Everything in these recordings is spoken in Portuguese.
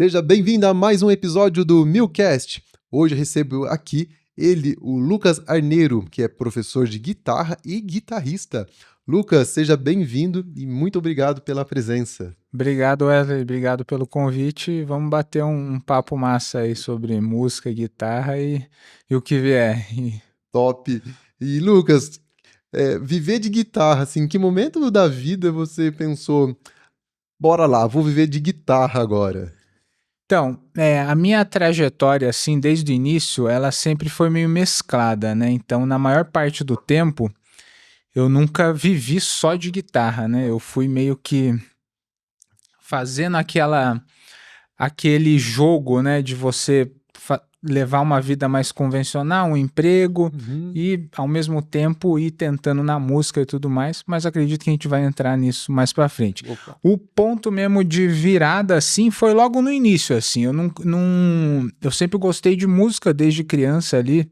Seja bem-vindo a mais um episódio do Milcast. Hoje eu recebo aqui ele, o Lucas Arneiro, que é professor de guitarra e guitarrista. Lucas, seja bem-vindo e muito obrigado pela presença. Obrigado, Wesley. Obrigado pelo convite. Vamos bater um papo massa aí sobre música, guitarra e o que vier. Top! E Lucas, viver de guitarra, assim, em que momento da vida você pensou, bora lá, vou viver de guitarra agora? Então, a minha trajetória, assim, desde o início, ela sempre foi meio mesclada, né? Então, na maior parte do tempo, eu nunca vivi só de guitarra, né? Eu fui meio que fazendo aquele jogo, né, de você levar uma vida mais convencional, um emprego e ao mesmo tempo ir tentando na música e tudo mais, mas acredito que a gente vai entrar nisso mais pra frente. Opa. O ponto mesmo de virada, assim, foi logo no início, assim, eu sempre gostei de música desde criança ali,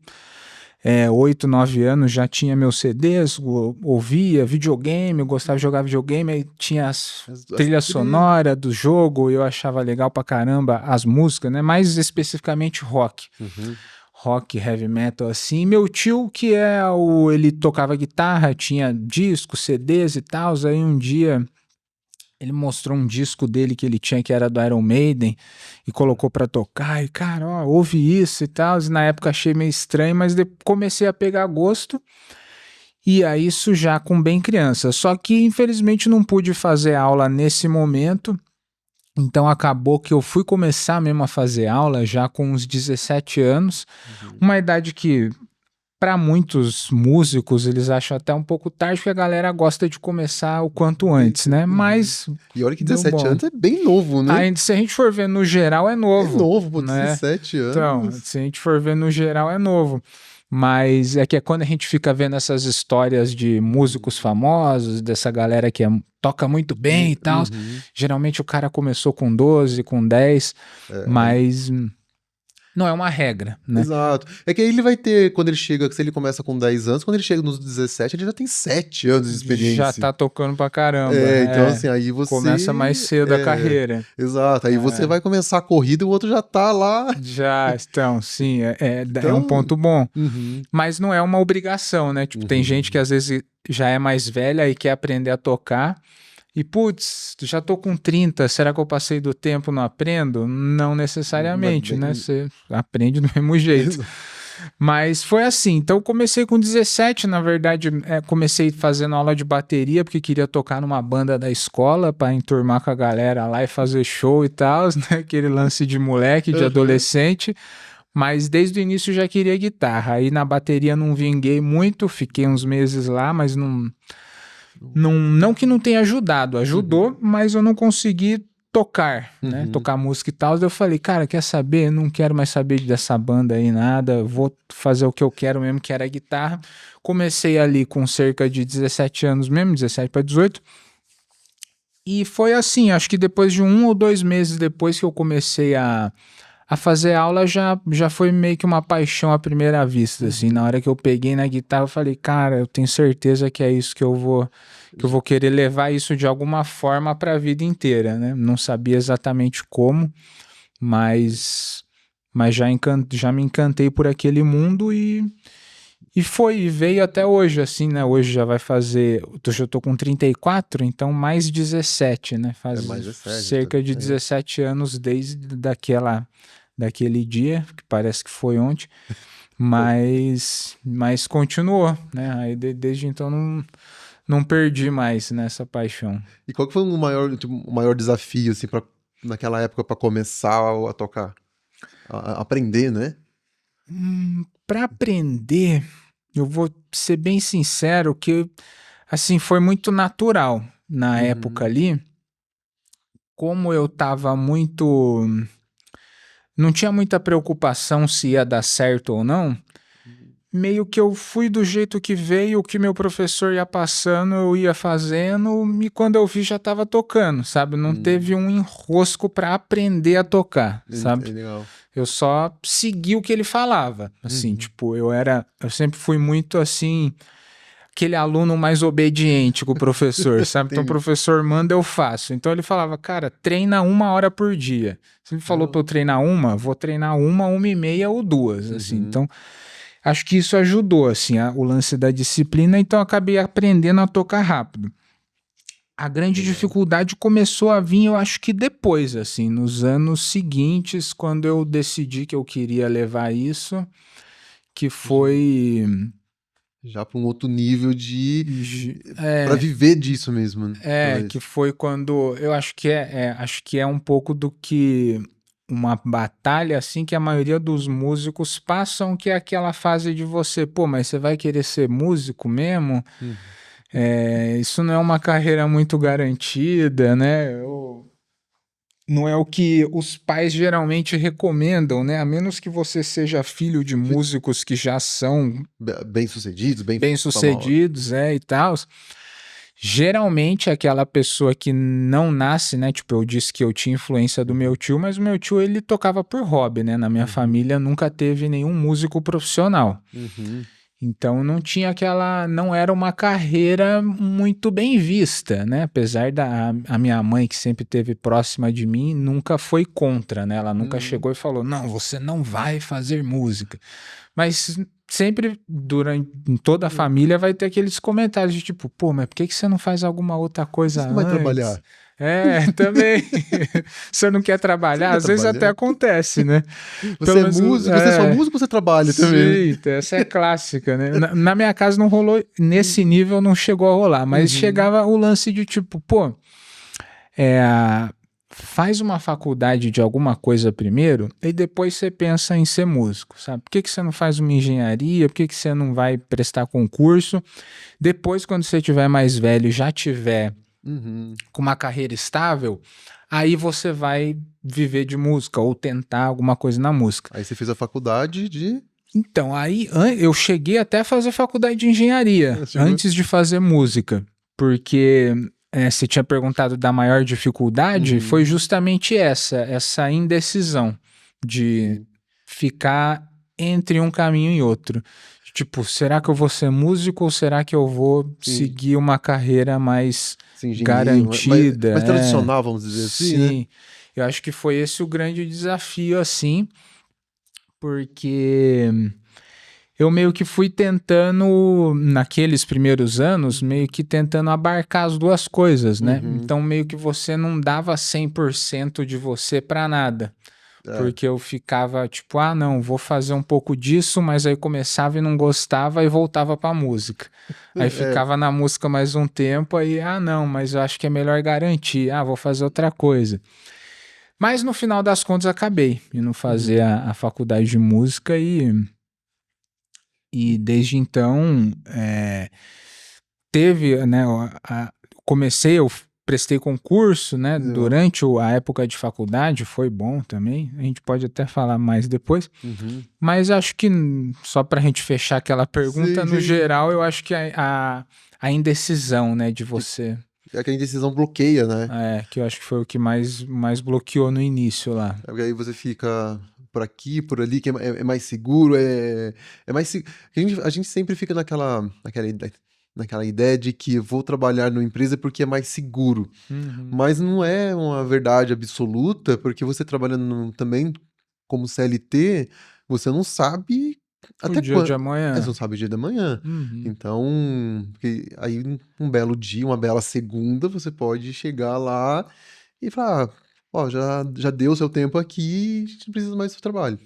8, 9 anos, já tinha meus CDs, ouvia videogame, eu gostava de jogar videogame, aí tinha as trilha sonora do jogo, eu achava legal pra caramba as músicas, né? Mais especificamente rock. Rock, heavy metal, assim. Meu tio, ele tocava guitarra, tinha discos, CDs e tal, aí um dia ele mostrou um disco dele que ele tinha, que era do Iron Maiden, e colocou pra tocar, e cara, ó, ouve isso e tal, e na época achei meio estranho, mas comecei a pegar gosto, e aí isso já com bem criança, só que infelizmente não pude fazer aula nesse momento, então acabou que eu fui começar mesmo a fazer aula já com uns 17 anos, uma idade que para muitos músicos, eles acham até um pouco tarde, porque a galera gosta de começar o quanto antes, né? Mas. E olha que 17 anos é bem novo, né? Ainda, se a gente for ver no geral, é novo. É novo, pô, né? 17 anos. Então, se a gente for ver no geral, é novo. Mas é que quando a gente fica vendo essas histórias de músicos famosos, dessa galera que toca muito bem e tal, geralmente o cara começou com 12, com 10, mas não é uma regra, né? Exato. É que aí ele vai ter, quando ele chega, se ele começa com 10 anos, quando ele chega nos 17, ele já tem 7 anos de experiência. Já tá tocando pra caramba. Então assim, aí você... Começa mais cedo a carreira. Exato, aí você vai começar a corrida e o outro já tá lá. Já, então, sim, é um ponto bom. Mas não é uma obrigação, né? Tipo, tem gente que às vezes já é mais velha e quer aprender a tocar. E, putz, já tô com 30, será que eu passei do tempo e não aprendo? Não necessariamente, né? Você aprende do mesmo jeito. Mas foi assim, então eu comecei com 17, na verdade, comecei fazendo aula de bateria, porque queria tocar numa banda da escola, para enturmar com a galera lá e fazer show e tal, né? Aquele lance de moleque, de adolescente. Mas desde o início já queria guitarra. Aí na bateria não vinguei muito, fiquei uns meses lá, mas não que não tenha ajudado, ajudou, mas eu não consegui tocar, né? Tocar música e tal. Daí eu falei, cara, quer saber? Não quero mais saber dessa banda aí, nada. Vou fazer o que eu quero mesmo, que era a guitarra. Comecei ali com cerca de 17 anos mesmo, 17 para 18. E foi assim, acho que depois de 1 ou 2 meses depois que eu comecei a fazer aula, já foi meio que uma paixão à primeira vista, assim. Na hora que eu peguei na guitarra, eu falei, cara, eu tenho certeza que é isso que eu vou querer levar isso de alguma forma para a vida inteira, né? Não sabia exatamente como, mas já me encantei por aquele mundo e veio até hoje, assim, né? Hoje já vai fazer, eu tô com 34, então mais 17, né? Faz mais 17, cerca de 17 anos desde daquele dia, que parece que foi ontem, mas continuou, né? Aí desde então não perdi mais nessa paixão. E qual que foi o maior desafio, assim, naquela época para começar a tocar? A aprender, né? Para aprender, eu vou ser bem sincero que, assim, foi muito natural na época ali, como eu tava não tinha muita preocupação se ia dar certo ou não, meio que eu fui do jeito que veio, o que meu professor ia passando, eu ia fazendo, e quando eu vi já estava tocando, sabe? Não teve um enrosco para aprender a tocar, sabe? Legal. Eu só segui o que ele falava, assim, tipo, eu sempre fui muito assim, aquele aluno mais obediente com o professor, sabe? Então o professor manda, eu faço. Então ele falava, cara, treina 1 hora por dia. Se ele falou pra eu treinar vou treinar 1h30 ou 2, assim. Então acho que isso ajudou, assim, o lance da disciplina, então eu acabei aprendendo a tocar rápido. A grande dificuldade começou a vir, eu acho que depois, assim, nos anos seguintes, quando eu decidi que eu queria levar isso, que foi... Já para um outro nível para viver disso mesmo. Que foi quando... Eu acho que é um pouco do que uma batalha, assim, que a maioria dos músicos passam, que é aquela fase de você, pô, mas você vai querer ser músico mesmo? Isso não é uma carreira muito garantida, né? Não é o que os pais geralmente recomendam, né? A menos que você seja filho de músicos que já são bem-sucedidos, bem-sucedidos, e tal. Geralmente aquela pessoa que não nasce, né? Tipo, eu disse que eu tinha influência do meu tio, mas o meu tio, ele tocava por hobby, né? Na minha família nunca teve nenhum músico profissional. Então não era uma carreira muito bem vista, né? Apesar a minha mãe, que sempre esteve próxima de mim, nunca foi contra, né? Ela nunca chegou e falou, não, você não vai fazer música. Mas sempre, em toda a família, vai ter aqueles comentários de tipo, pô, mas por que você não faz alguma outra coisa antes? Você não vai trabalhar. Também. Você não quer trabalhar? Às vezes até acontece, né? Você é músico, você é só músico ou você trabalha também? Sim, essa é clássica, né? Na minha casa não rolou, nesse nível não chegou a rolar, mas chegava o lance de tipo, pô, faz uma faculdade de alguma coisa primeiro e depois você pensa em ser músico, sabe? Por que você não faz uma engenharia? Por que você não vai prestar concurso? Depois, quando você tiver mais velho, já tiver com uma carreira estável, aí você vai viver de música ou tentar alguma coisa na música. Aí você fez a faculdade de... Então, aí eu cheguei até a fazer faculdade de engenharia antes de fazer música, porque você tinha perguntado da maior dificuldade, foi justamente essa indecisão de ficar entre um caminho e outro. Tipo, será que eu vou ser músico ou será que eu vou seguir uma carreira mais garantida? Mais tradicional, vamos dizer assim, né? Sim, eu acho que foi esse o grande desafio, assim, porque eu meio que fui tentando, naqueles primeiros anos, meio que tentando abarcar as duas coisas, né? Então, meio que você não dava 100% de você pra nada. Porque eu ficava tipo, não, vou fazer um pouco disso, mas aí começava e não gostava e voltava pra música. Aí ficava na música mais um tempo, aí, não, mas eu acho que é melhor garantir, vou fazer outra coisa. Mas no final das contas acabei indo fazer a faculdade de música e desde então teve, né, eu prestei concurso, né, durante a época de faculdade, foi bom também, a gente pode até falar mais depois, mas acho que só pra gente fechar aquela pergunta, no geral, eu acho que a indecisão, né, de você... É que a indecisão bloqueia, né? Que eu acho que foi o que mais bloqueou no início lá. Porque aí você fica por aqui, por ali, que é mais seguro, é mais... A gente sempre fica naquela ideia de que vou trabalhar numa empresa porque é mais seguro. Mas não é uma verdade absoluta, porque você trabalhando também como CLT, você não sabe até o dia de amanhã. Você não sabe o dia da manhã. Então, aí um belo dia, uma bela segunda, você pode chegar lá e falar, já deu o seu tempo aqui, a gente não precisa mais do seu trabalho.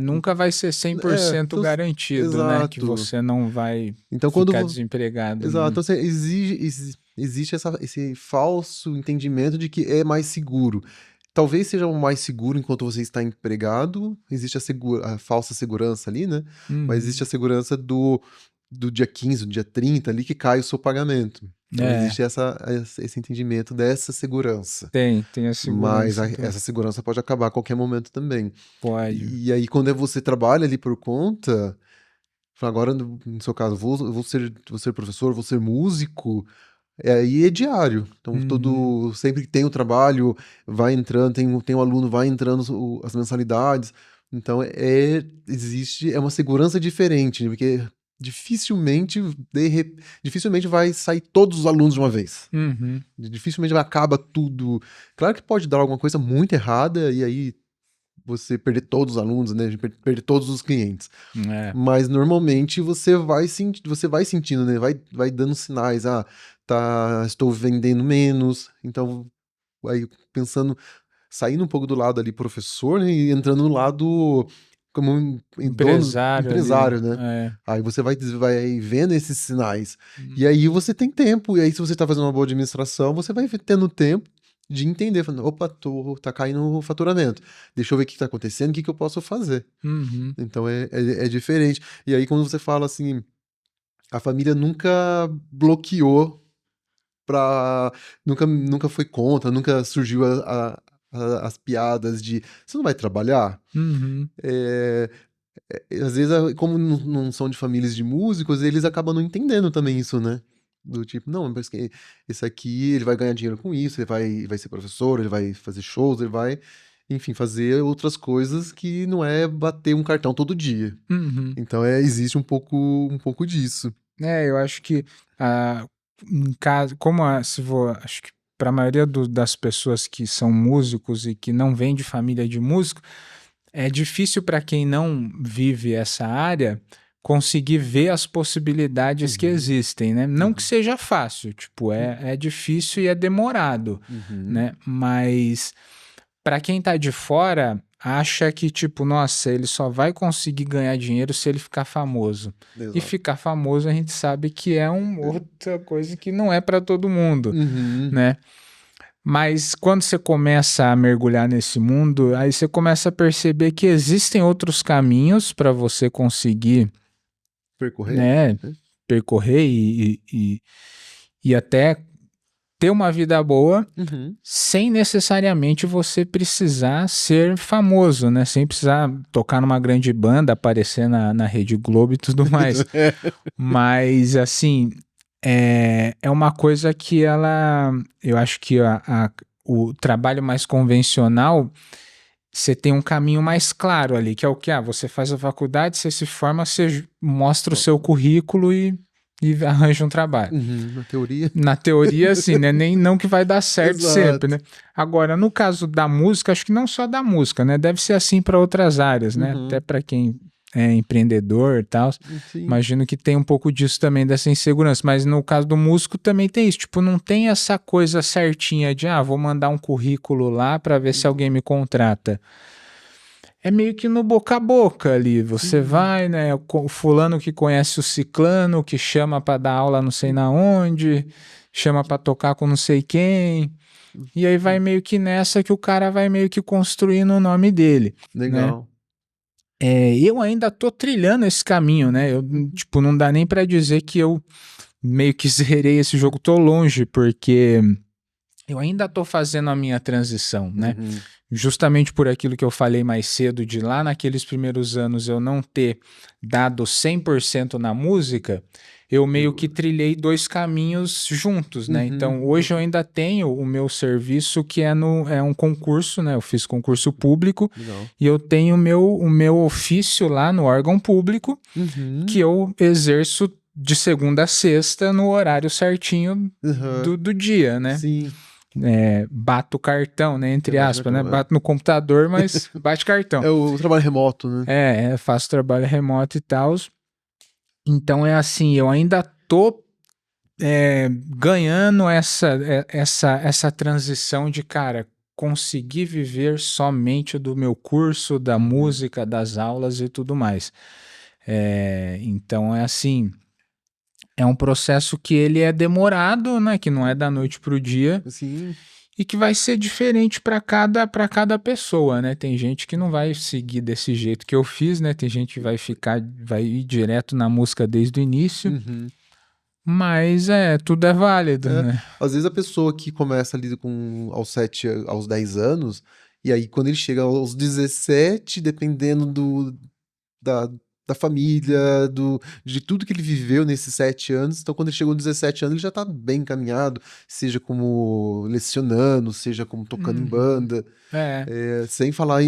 Nunca vai ser 100% garantido, né? Que você não vai ficar desempregado. Exato. Então, existe esse falso entendimento de que é mais seguro. Talvez seja o mais seguro enquanto você está empregado, existe a falsa segurança ali, né? Mas existe a segurança do dia 15, do dia 30 ali que cai o seu pagamento. Então existe esse entendimento dessa segurança. Tem a segurança. Mas essa segurança pode acabar a qualquer momento também. Pode. E aí quando você trabalha ali por conta, agora no seu caso, vou ser professor, vou ser músico, aí é diário. Então sempre que tem o trabalho, vai entrando, tem um aluno, vai entrando as mensalidades. Então existe uma segurança diferente, porque dificilmente vai sair todos os alunos de uma vez. Dificilmente acaba tudo. Claro que pode dar alguma coisa muito errada e aí você perder todos os alunos, né? Perder todos os clientes. Mas normalmente você vai sentindo, né? Vai dando sinais. Estou vendendo menos. Então, aí pensando, saindo um pouco do lado ali professor, né, e entrando no lado como empresário, né? Aí você vai vendo esses sinais. E aí você tem tempo. E aí, se você está fazendo uma boa administração, você vai tendo tempo de entender, falando, opa, tá caindo o faturamento. Deixa eu ver o que tá acontecendo, o que eu posso fazer. Então é diferente. E aí, quando você fala assim, a família nunca bloqueou nunca foi contra, nunca surgiu as piadas de você não vai trabalhar? Às vezes, como não são de famílias de músicos, eles acabam não entendendo também isso, né? Do tipo, não, mas esse aqui, ele vai ganhar dinheiro com isso, ele vai ser professor, ele vai fazer shows, ele vai, enfim, fazer outras coisas que não é bater um cartão todo dia. Então, existe um pouco disso. Eu acho que, em caso, acho que para a maioria das pessoas que são músicos e que não vêm de família de músico, é difícil para quem não vive essa área conseguir ver as possibilidades que existem, né? Não que seja fácil, tipo, é difícil e é demorado, né? Mas para quem tá de fora, acha que, tipo, nossa, ele só vai conseguir ganhar dinheiro se ele ficar famoso. Exato. E ficar famoso a gente sabe que é outra coisa que não é para todo mundo, né? Mas quando você começa a mergulhar nesse mundo, aí você começa a perceber que existem outros caminhos para você conseguir percorrer e até ter uma vida boa sem necessariamente você precisar ser famoso, né? Sem precisar tocar numa grande banda, aparecer na Rede Globo e tudo mais. Mas, assim, é uma coisa que eu acho que o trabalho mais convencional, você tem um caminho mais claro ali, que é o que? Você faz a faculdade, você se forma, você mostra o seu currículo e arranja um trabalho. Na teoria. Na teoria, assim, né? Não que vai dar certo sempre, né? Agora, no caso da música, acho que não só da música, né? Deve ser assim para outras áreas, né? Até para quem é empreendedor e tal. Imagino que tem um pouco disso também, dessa insegurança. Mas no caso do músico também tem isso. Tipo, não tem essa coisa certinha de, vou mandar um currículo lá para ver se alguém me contrata. É meio que no boca a boca ali. Você vai, né? O fulano que conhece o ciclano, que chama para dar aula não sei na onde, chama para tocar com não sei quem. E aí vai meio que nessa que o cara vai meio que construindo o nome dele. Legal. Né? Eu ainda tô trilhando esse caminho, né? Eu, tipo, não dá nem para dizer que eu meio que zerei esse jogo. Tô longe, porque eu ainda tô fazendo a minha transição, né? Justamente por aquilo que eu falei mais cedo, de lá naqueles primeiros anos eu não ter dado 100% na música, eu meio que trilhei dois caminhos juntos, né? Então, hoje eu ainda tenho o meu serviço que é um concurso, né? Eu fiz concurso público. Legal. E eu tenho o meu ofício lá no órgão público, que eu exerço de segunda a sexta no horário certinho do dia, né? Sim. Bato o cartão, né? Entre aspas, né? Bato no computador, mas bate cartão. É o trabalho remoto, né? Faço trabalho remoto e tal. Então é assim, eu ainda tô ganhando essa transição de, cara, conseguir viver somente do meu curso, da música, das aulas e tudo mais. Então é assim, é um processo que ele é demorado, né? Que não é da noite pro dia. Sim. E que vai ser diferente para cada pessoa, né? Tem gente que não vai seguir desse jeito que eu fiz, né? Tem gente que vai ir direto na música desde o início. Mas tudo é válido, né? Às vezes a pessoa que começa ali aos 7, aos 10 anos, e aí quando ele chega aos 17, dependendo da família, de tudo que ele viveu nesses 7 anos. Então, quando ele chegou aos 17 anos, ele já tá bem encaminhado, seja como lecionando, seja como tocando em banda. Sem falar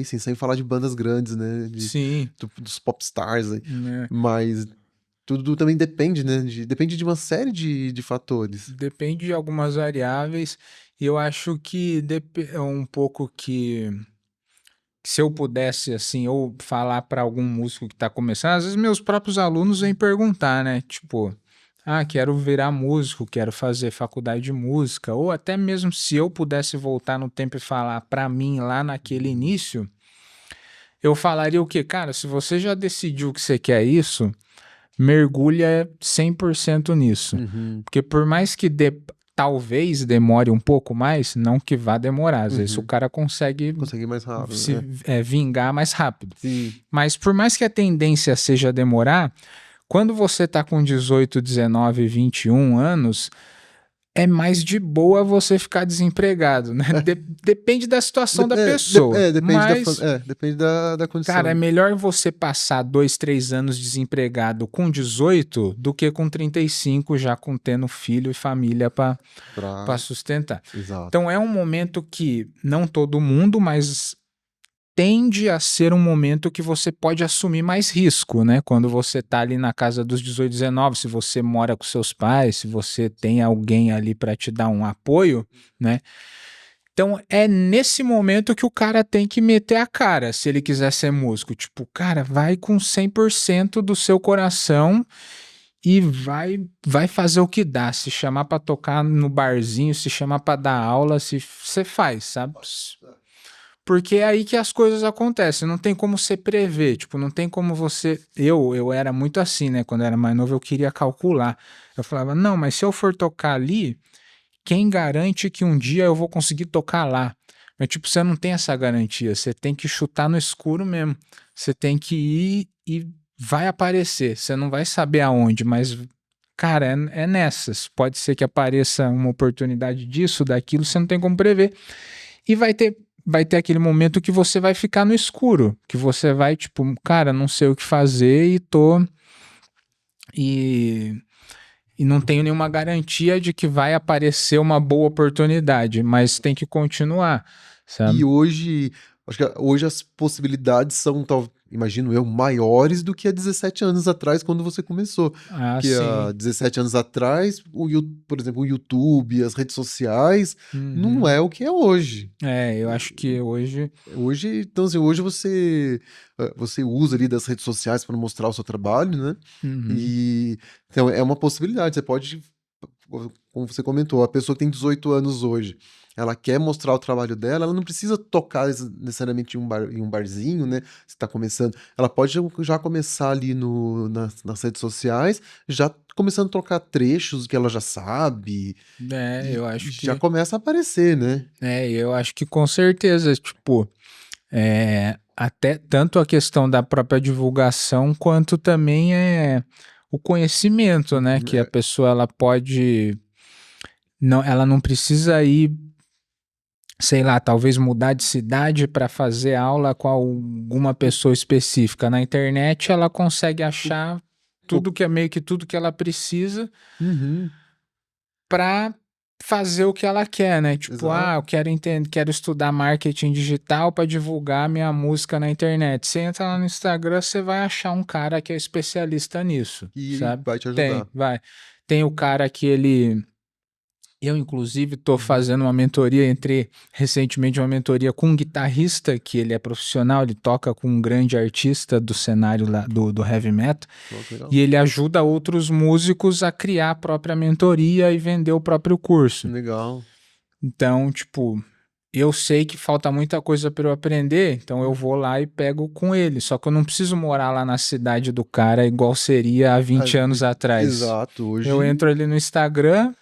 sem falar de bandas grandes, né? Sim. Dos popstars. Mas tudo também depende, né? Depende de uma série de fatores. Depende de algumas variáveis. E eu acho que é um pouco que se eu pudesse, assim, ou falar para algum músico que está começando, às vezes meus próprios alunos vêm perguntar, né? Tipo, quero virar músico, quero fazer faculdade de música, ou até mesmo se eu pudesse voltar no tempo e falar para mim lá naquele início, eu falaria o quê? Cara, se você já decidiu que você quer isso, mergulha 100% nisso. Porque por mais que talvez demore um pouco mais, não que vá demorar, às vezes o cara consegue mais rápido, se vingar mais rápido. Sim. Mas por mais que a tendência seja demorar, quando você tá com 18, 19, 21 anos, é mais de boa você ficar desempregado, né? Depende da situação da pessoa. Depende da condição. Cara, é melhor você passar 2, 3 anos desempregado com 18 do que com 35 já tendo filho e família para sustentar. Exato. Então é um momento que não todo mundo, mas tende a ser um momento que você pode assumir mais risco, né? Quando você tá ali na casa dos 18, 19, se você mora com seus pais, se você tem alguém ali para te dar um apoio, né? Então é nesse momento que o cara tem que meter a cara, se ele quiser ser músico. Tipo, cara, vai com 100% do seu coração e vai fazer o que dá. Se chamar para tocar no barzinho, se chamar para dar aula, se você faz, sabe? Porque é aí que as coisas acontecem, não tem como você prever, tipo, não tem como você... Eu era muito assim, né, quando eu era mais novo eu queria calcular, eu falava, não, mas se eu for tocar ali, quem garante que um dia eu vou conseguir tocar lá? Mas tipo, você não tem essa garantia, você tem que chutar no escuro mesmo, você tem que ir e vai aparecer, você não vai saber aonde, mas... Cara, é nessas, pode ser que apareça uma oportunidade disso, daquilo, você não tem como prever, e vai ter aquele momento que você vai ficar no escuro, que você vai, tipo, cara, não sei o que fazer e não tenho nenhuma garantia de que vai aparecer uma boa oportunidade, mas tem que continuar, sabe? E hoje, acho que hoje as possibilidades são, imagino eu, maiores do que há 17 anos atrás, quando você começou. Porque há 17 anos atrás, por exemplo, o YouTube, as redes sociais, não é o que é hoje. Eu acho que hoje... Então, assim, hoje você usa ali das redes sociais para mostrar o seu trabalho, né? E então é uma possibilidade. Você pode, como você comentou, a pessoa que tem 18 anos hoje, ela quer mostrar o trabalho dela, ela não precisa tocar necessariamente em um barzinho, né? Você está começando. Ela pode já começar ali nas redes sociais, já começando a trocar trechos que ela já sabe. Eu acho que... Já começa a aparecer, né? Eu acho que com certeza, tipo... até tanto a questão da própria divulgação, quanto também o conhecimento, né? Que a pessoa, ela pode... ela não precisa ir, sei lá, talvez mudar de cidade para fazer aula com alguma pessoa específica. Na internet ela consegue achar tudo que meio que tudo que ela precisa para fazer o que ela quer, né? Tipo, eu quero estudar marketing digital para divulgar minha música na internet. Você entra lá no Instagram, você vai achar um cara que é especialista nisso, sabe? Vai te ajudar. Tem o cara que ele... Eu, inclusive, estou fazendo uma mentoria, recentemente uma mentoria com um guitarrista, que ele é profissional, ele toca com um grande artista do cenário lá, do heavy metal, e ele ajuda outros músicos a criar a própria mentoria e vender o próprio curso. Legal. Então, tipo, eu sei que falta muita coisa para eu aprender, então eu vou lá e pego com ele, só que eu não preciso morar lá na cidade do cara igual seria há 20 anos atrás. Exato. Hoje... Eu entro ali no Instagram...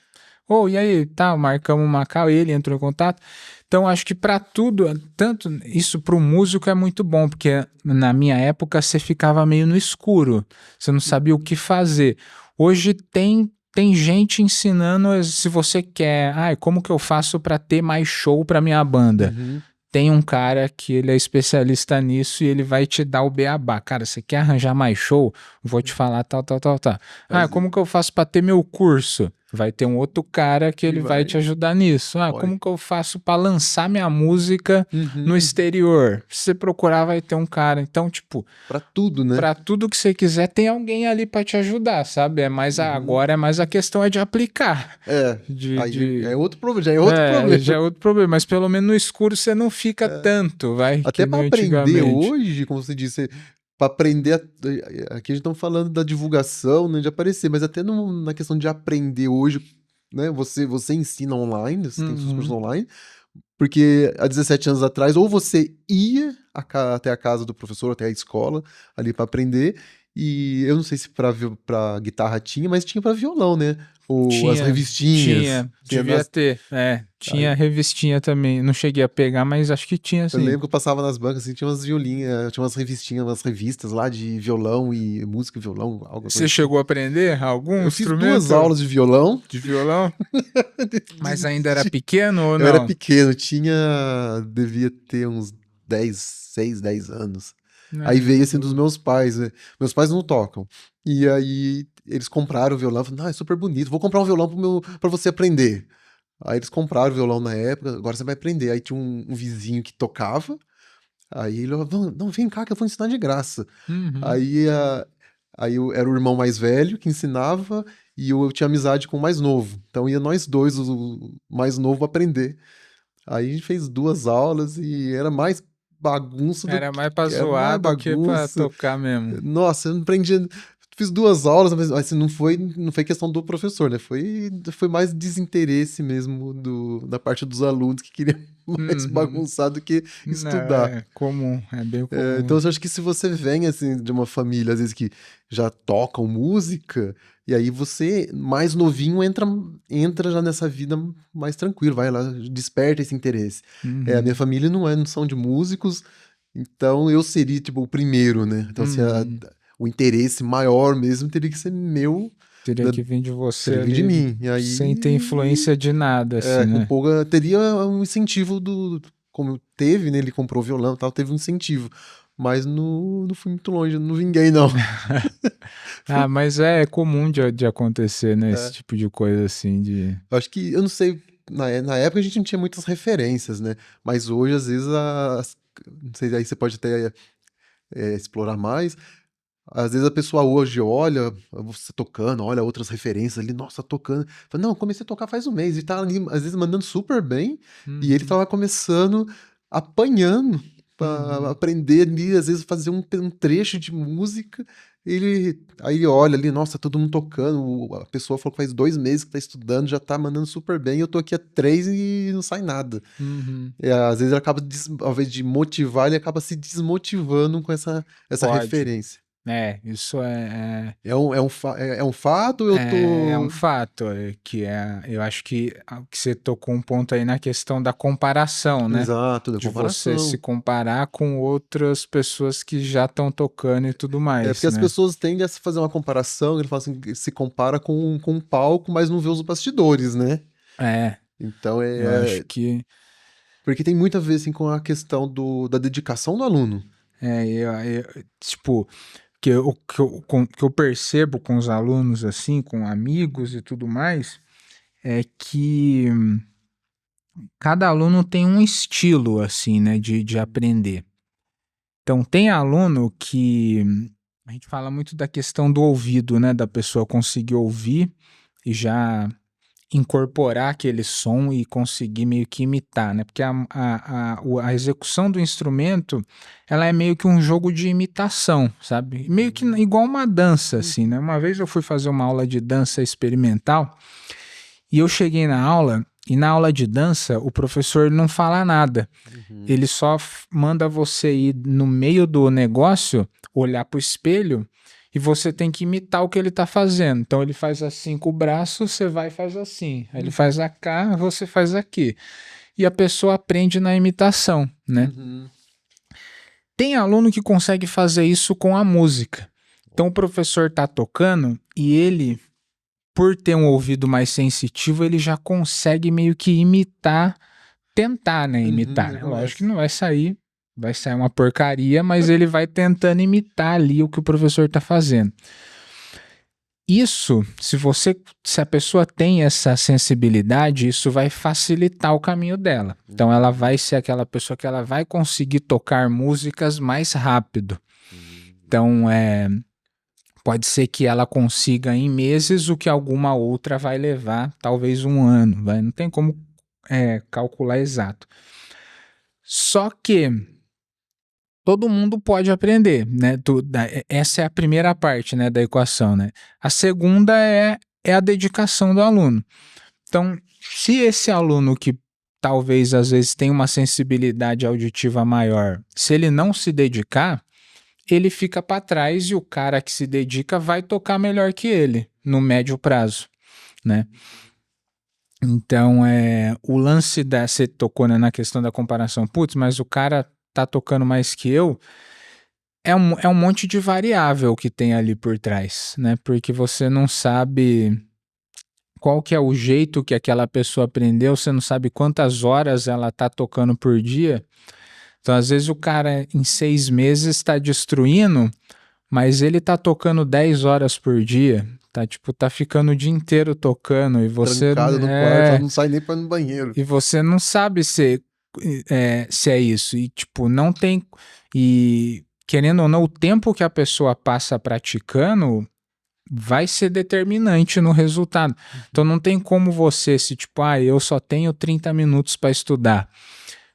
e aí, marcamos uma call, ele entrou em contato. Então, acho que para tudo, tanto isso para o músico é muito bom, porque na minha época você ficava meio no escuro, você não sabia o que fazer. Hoje tem gente ensinando, se você quer, como que eu faço para ter mais show para minha banda? Tem um cara que ele é especialista nisso e ele vai te dar o beabá. Cara, você quer arranjar mais show? Vou te falar tal. Como que eu faço para ter meu curso? vai ter um outro cara que ele vai te ajudar nisso. Como que eu faço para lançar minha música no exterior? Se você procurar, vai ter um cara. Então, tipo... Pra tudo, né? Pra tudo que você quiser, tem alguém ali pra te ajudar, sabe? Agora é mais a questão de aplicar. É outro problema, já é outro problema. Já é outro problema, mas pelo menos no escuro você não fica tanto, vai. Até pra aprender hoje, como você disse... Para aprender, aqui a gente tá falando da divulgação, né, de aparecer, mas até na questão de aprender hoje, né, você ensina online, você tem seus cursos online, porque há 17 anos atrás, ou você ia até a casa do professor, até a escola, ali para aprender, e eu não sei se para guitarra tinha, mas tinha para violão, né? As revistinhas. Devia ter. Tinha revistinha também. Não cheguei a pegar, mas acho que tinha, sim. Eu lembro que eu passava nas bancas, assim, tinha umas violinhas, tinha umas revistinhas, umas revistas lá de violão e música e violão. Você chegou a aprender algum instrumento? Eu fiz 2 aulas de violão. De violão? Mas ainda era pequeno ou não? Eu era pequeno, devia ter uns 6, 10 anos. Aí veio assim dos meus pais, né? Meus pais não tocam. E aí eles compraram o violão, falaram, é super bonito, vou comprar um violão pra você aprender. Aí eles compraram o violão na época, agora você vai aprender. Aí tinha um vizinho que tocava, aí ele falou, não, vem cá que eu vou ensinar de graça. Aí eu era o irmão mais velho que ensinava e eu tinha amizade com o mais novo. Então ia nós dois, o mais novo, aprender. Aí a gente fez 2 aulas e era mais bagunça. Era mais pra zoar do que pra tocar mesmo. Nossa, eu não aprendi. Fiz 2 aulas, mas assim, não foi questão do professor, né? Foi mais desinteresse mesmo da parte dos alunos que queriam mais bagunçar do que estudar. É comum, é bem comum. Então eu acho que se você vem assim de uma família, às vezes, que já tocam música, e aí você, mais novinho, entra já nessa vida mais tranquilo, vai lá, desperta esse interesse. A minha família não são de músicos, então eu seria, tipo, o primeiro, né? Então, assim, o interesse maior mesmo teria que ser meu. Teria que vir de você. Teria que vir de mim. E aí, sem ter influência de nada, assim, né? Teria um incentivo como teve, né? Ele comprou violão e tal, teve um incentivo. Mas não fui muito longe, não vinguei, não. Mas é comum de acontecer, né? Esse tipo de coisa, assim, Eu acho que, eu não sei, na época a gente não tinha muitas referências, né? Mas hoje, às vezes, não sei, aí você pode até explorar mais. Às vezes a pessoa hoje olha você tocando, olha outras referências ali, nossa, tocando. Fala, não, eu comecei a tocar faz um mês, e tá ali, às vezes, mandando super bem, e ele tava começando, apanhando pra aprender ali, às vezes fazer um trecho de música, aí ele olha ali, nossa, todo mundo tocando, a pessoa falou que faz 2 meses que tá estudando, já tá mandando super bem, eu tô aqui há 3 e não sai nada. Às vezes ele acaba, ao invés de motivar, ele acaba se desmotivando com essa referência. Isso é... É um fato ou eu tô... É um fato, eu acho que você tocou um ponto aí na questão da comparação, né? Exato, da comparação. De você se comparar com outras pessoas que já estão tocando e tudo mais, porque as pessoas tendem a fazer uma comparação, ele fala assim, se compara com um palco, mas não vê os bastidores, né? Então eu acho que... Porque tem muito a ver, assim, com a questão da dedicação do aluno. Tipo... que eu percebo com os alunos, assim, com amigos e tudo mais, é que cada aluno tem um estilo, assim, né, de aprender. Então, tem aluno que... A gente fala muito da questão do ouvido, né, da pessoa conseguir ouvir e já incorporar aquele som e conseguir meio que imitar, né? Porque a execução do instrumento, ela é meio que um jogo de imitação, sabe? Meio que igual uma dança, assim, né? Uma vez eu fui fazer uma aula de dança experimental e eu cheguei na aula, e na aula de dança o professor não fala nada. Ele só manda você ir no meio do negócio, olhar pro espelho, e você tem que imitar o que ele tá fazendo. Então ele faz assim com o braço, você vai e faz assim. Aí ele faz cá, você faz aqui. E a pessoa aprende na imitação, né? Tem aluno que consegue fazer isso com a música. Então o professor tá tocando e ele, por ter um ouvido mais sensitivo, ele já consegue meio que imitar, tentar, né? Imitar, né? Lógico que não vai sair. Vai sair uma porcaria, mas ele vai tentando imitar ali o que o professor está fazendo. isso, se a pessoa tem essa sensibilidade, isso vai facilitar o caminho dela. Então ela vai ser aquela pessoa que ela vai conseguir tocar músicas mais rápido. Então pode ser que ela consiga em meses o que alguma outra vai levar talvez um ano. Não tem como calcular exato. Só que todo mundo pode aprender, né? Essa é a primeira parte, né, da equação, né? A segunda é a dedicação do aluno. Então, se esse aluno que talvez às vezes tenha uma sensibilidade auditiva maior, se ele não se dedicar, ele fica para trás e o cara que se dedica vai tocar melhor que ele no médio prazo, né? Então, o lance você tocou, né, na questão da comparação, putz, mas o cara tá tocando mais que eu, é um monte de variável que tem ali por trás, né? Porque você não sabe qual que é o jeito que aquela pessoa aprendeu, você não sabe quantas horas ela tá tocando por dia. Então, às vezes o cara em 6 meses está destruindo, mas ele tá tocando 10 horas por dia, tá ficando o dia inteiro tocando e você... Trancado no quarto, não sai nem para ir no banheiro. E você não sabe se é isso, e tipo, não tem... E querendo ou não, o tempo que a pessoa passa praticando vai ser determinante no resultado. Então não tem como você, se tipo, eu só tenho 30 minutos para estudar,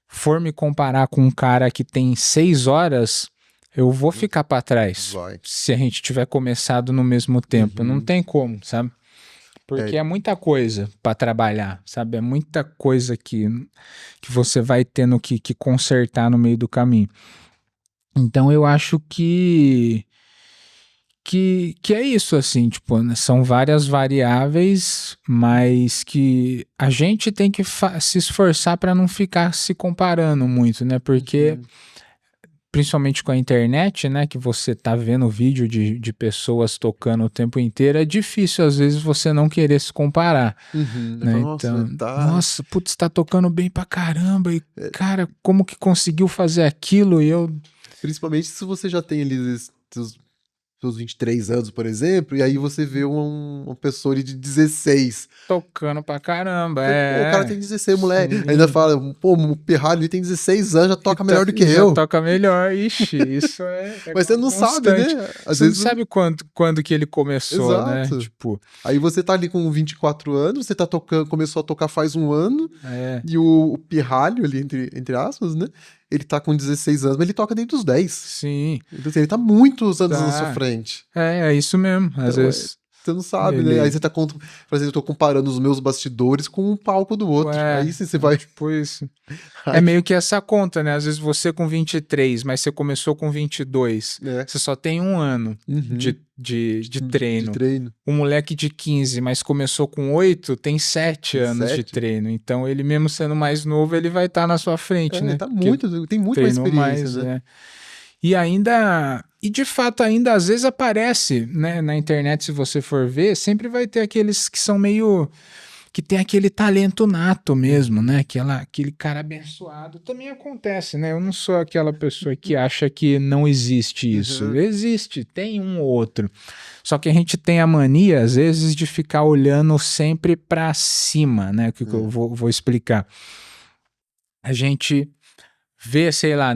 for me comparar com um cara que tem 6 horas, eu vou ficar para trás. Se a gente tiver começado no mesmo tempo. Não tem como, sabe? Porque é muita coisa para trabalhar, sabe? É muita coisa que você vai tendo que consertar no meio do caminho. Então eu acho que é isso, assim, tipo, né? São várias variáveis, mas que a gente tem que se esforçar para não ficar se comparando muito, né? Porque, principalmente com a internet, né, que você tá vendo vídeo de pessoas tocando o tempo inteiro, é difícil, às vezes, você não querer se comparar. Né? Nossa, putz, tá tocando bem pra caramba, e, cara, como que conseguiu fazer aquilo? E eu... Principalmente se você já tem ali seus 23 anos, por exemplo, e aí você vê uma pessoa ali de 16. Tocando pra caramba, Pô, o cara tem 16, moleque. Ainda fala, pô, o Pirralho tem 16 anos, já toca melhor do que eu. Já toca melhor, ixi, isso Mas você não sabe, né? Você não sabe quando que ele começou, exato, né? Tipo... Aí você tá ali com 24 anos, você tá começou a tocar faz um ano, e o Pirralho ali, entre aspas, né? Ele tá com 16 anos, mas ele toca dentro dos 10. Sim. Então, assim, ele tá muitos anos na sua frente. É isso mesmo. Às vezes... Você não sabe, né? Aí você tá, por exemplo, eu tô comparando os meus bastidores com o palco do outro. Aí você vai... Tipo isso. É meio que essa conta, né? Às vezes você com 23, mas você começou com 22. Você só tem um ano de treino. Um moleque de 15, mas começou com 8, tem 7 anos de treino. Então, ele mesmo sendo mais novo, ele vai estar na sua frente, né? Tem muito mais experiência, né? E ainda... E de fato ainda às vezes aparece, né, na internet, se você for ver, sempre vai ter aqueles que são meio... que tem aquele talento nato mesmo, né? Aquele cara abençoado. Também acontece, né? Eu não sou aquela pessoa que acha que não existe isso. Existe, tem um ou outro. Só que a gente tem a mania, às vezes, de ficar olhando sempre para cima, né? Que eu vou explicar. A gente... vê, sei lá,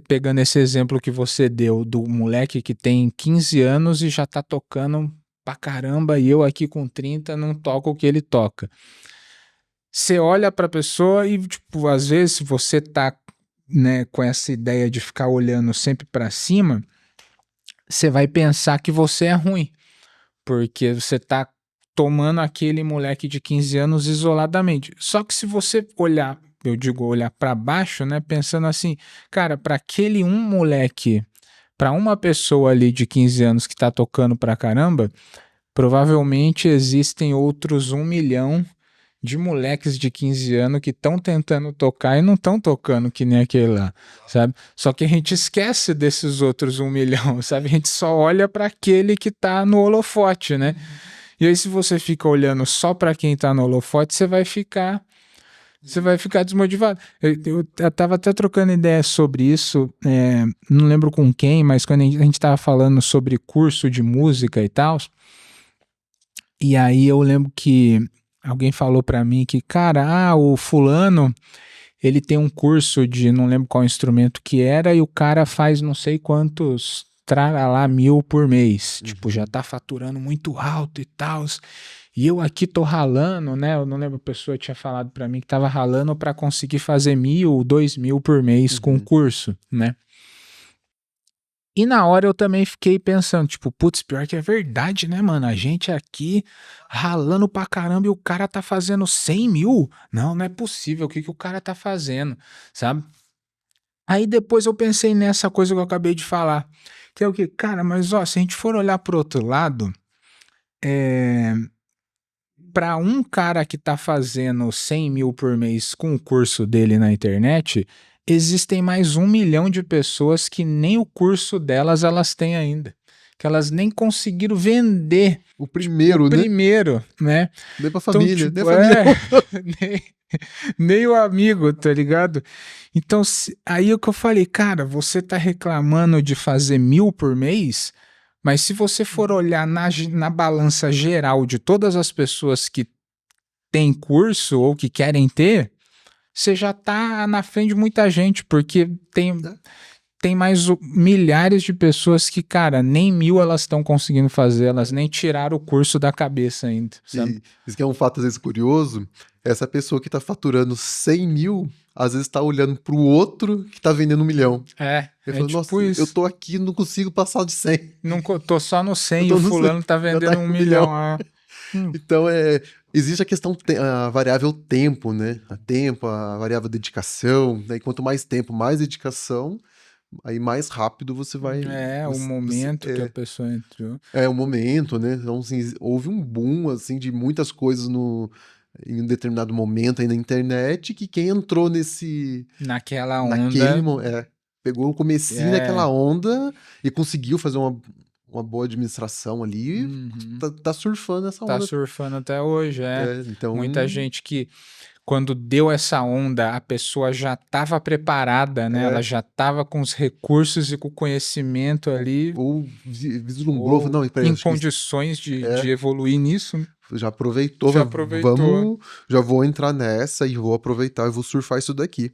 pegando esse exemplo que você deu do moleque que tem 15 anos e já tá tocando pra caramba, e eu aqui com 30 não toco o que ele toca. Você olha pra pessoa e, tipo, às vezes você tá, né, com essa ideia de ficar olhando sempre pra cima, você vai pensar que você é ruim, porque você tá tomando aquele moleque de 15 anos isoladamente. Só que se você olhar, eu digo olhar para baixo, né, pensando assim, cara, para aquele um moleque, para uma pessoa ali de 15 anos que tá tocando pra caramba, provavelmente existem outros 1 milhão de moleques de 15 anos que estão tentando tocar e não estão tocando que nem aquele lá, sabe? Só que a gente esquece desses outros 1 milhão, sabe? A gente só olha para aquele que tá no holofote, né? E aí se você fica olhando só para quem tá no holofote, você vai ficar desmotivado. Eu tava até trocando ideia sobre isso, não lembro com quem, mas quando a gente tava falando sobre curso de música e tal, E aí eu lembro que alguém falou pra mim que, cara, o fulano, ele tem um curso de, não lembro qual instrumento que era, e o cara faz não sei quantos, traga lá 1.000 por mês. Tipo, já tá faturando muito alto e tal. E eu aqui tô ralando, né? Eu não lembro, a pessoa tinha falado pra mim que tava ralando pra conseguir fazer 1.000, 2.000 por mês com o curso, né? E na hora eu também fiquei pensando, tipo, putz, pior que é verdade, né, mano? A gente aqui ralando pra caramba e o cara tá fazendo 100.000? Não, não é possível. O que o cara tá fazendo, sabe? Aí depois eu pensei nessa coisa que eu acabei de falar, que é o que? Cara, mas ó, se a gente for olhar pro outro lado, para um cara que tá fazendo 100.000 por mês com o curso dele na internet, existem mais 1 milhão de pessoas que nem o curso delas elas têm ainda. Que elas nem conseguiram vender o primeiro, né? Primeiro, né? Nem pra família, então, tipo, nem a família. nem o amigo, tá ligado? Então, aí o que eu falei, cara, você tá reclamando de fazer 1.000 por mês, mas se você for olhar na balança geral de todas as pessoas que têm curso ou que querem ter, você já tá na frente de muita gente, porque tem mais milhares de pessoas que, cara, nem 1.000 elas estão conseguindo fazer, elas nem tiraram o curso da cabeça ainda, sabe? Isso que é um fato, às vezes, curioso, essa pessoa que tá faturando 100.000, às vezes tá olhando pro outro que tá vendendo 1 milhão. Ele falou, tipo nossa, isso. eu tô aqui, não consigo passar de 100. Não, tô só no 100 e o fulano 100, tá vendendo 1 milhão. Então, existe a questão, a variável tempo, né? A variável dedicação, né? E quanto mais tempo, mais dedicação, aí mais rápido você vai... O momento que a pessoa entrou. O momento, né? Então, assim, houve um boom, assim, de muitas coisas em um determinado momento aí na internet, que quem entrou naquela onda... pegou o comecinho daquela onda e conseguiu fazer uma boa administração ali, tá surfando essa onda. Tá surfando até hoje, então... Muita gente que, quando deu essa onda, a pessoa já estava preparada, né? Ela já estava com os recursos e com o conhecimento ali. Ou vislumbrou, não, em condições de evoluir nisso. Já aproveitou. Já vou entrar nessa e vou aproveitar e vou surfar isso daqui.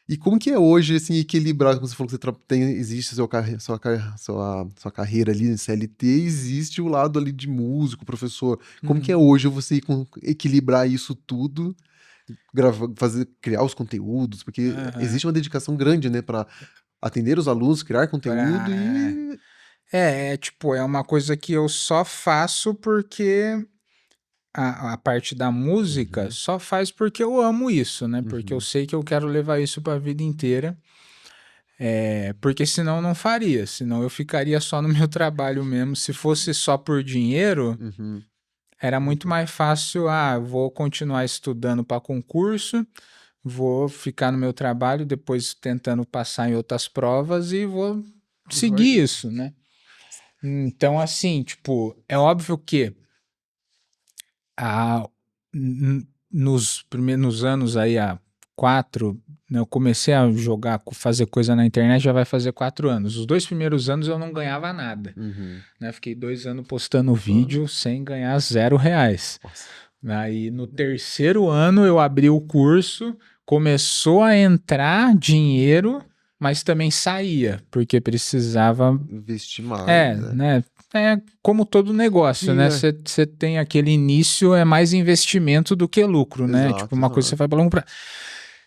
E como que é hoje, assim, equilibrar, como você falou que existe sua carreira ali em CLT, existe o lado ali de músico, professor. Como que é hoje você equilibrar isso tudo, criar os conteúdos? Porque existe uma dedicação grande, né, para atender os alunos, criar conteúdo e... É uma coisa que eu só faço porque... A parte da música só faz porque eu amo isso, né? Porque eu sei que eu quero levar isso para a vida inteira. Porque senão eu não faria, senão eu ficaria só no meu trabalho mesmo. Se fosse só por dinheiro, era muito mais fácil. Vou continuar estudando para concurso, vou ficar no meu trabalho, depois tentando passar em outras provas e vou seguir isso, né? Então, assim, tipo, é óbvio que nos primeiros anos aí, há 4, né, eu comecei a fazer coisa na internet, já vai fazer 4 anos. Os 2 primeiros anos eu não ganhava nada, né? Fiquei 2 anos postando vídeo sem ganhar R$0. Aí no 3º ano eu abri o curso, começou a entrar dinheiro, mas também saía, porque precisava investir mais, né? Como todo negócio, né? Você tem aquele início, é mais investimento do que lucro, né? Tipo, uma coisa que você vai para longo prazo.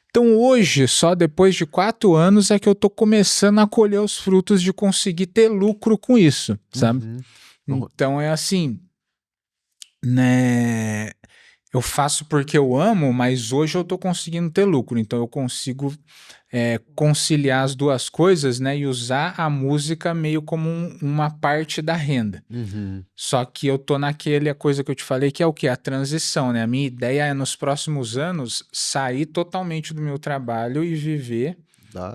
Então hoje, só depois de 4 anos, é que eu tô começando a colher os frutos de conseguir ter lucro com isso, sabe? Então é assim, né? Eu faço porque eu amo, mas hoje eu tô conseguindo ter lucro, então eu consigo conciliar as duas coisas, né, e usar a música meio como uma parte da renda. Só que eu tô a coisa que eu te falei, que é o quê? A transição, né? A minha ideia é, nos próximos anos, sair totalmente do meu trabalho e viver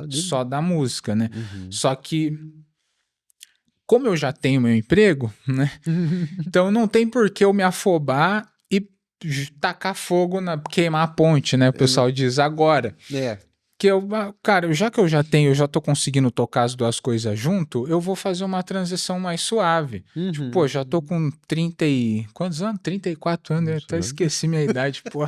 só da música, né? Só que, como eu já tenho meu emprego, né? Então não tem por que eu me afobar e tacar fogo, queimar a ponte, né? O pessoal diz agora. Cara, já que eu já tô conseguindo tocar as duas coisas junto, eu vou fazer uma transição mais suave. Tipo, pô, já tô com 30 e... Quantos anos? 34 anos, eu até esqueci minha idade, pô.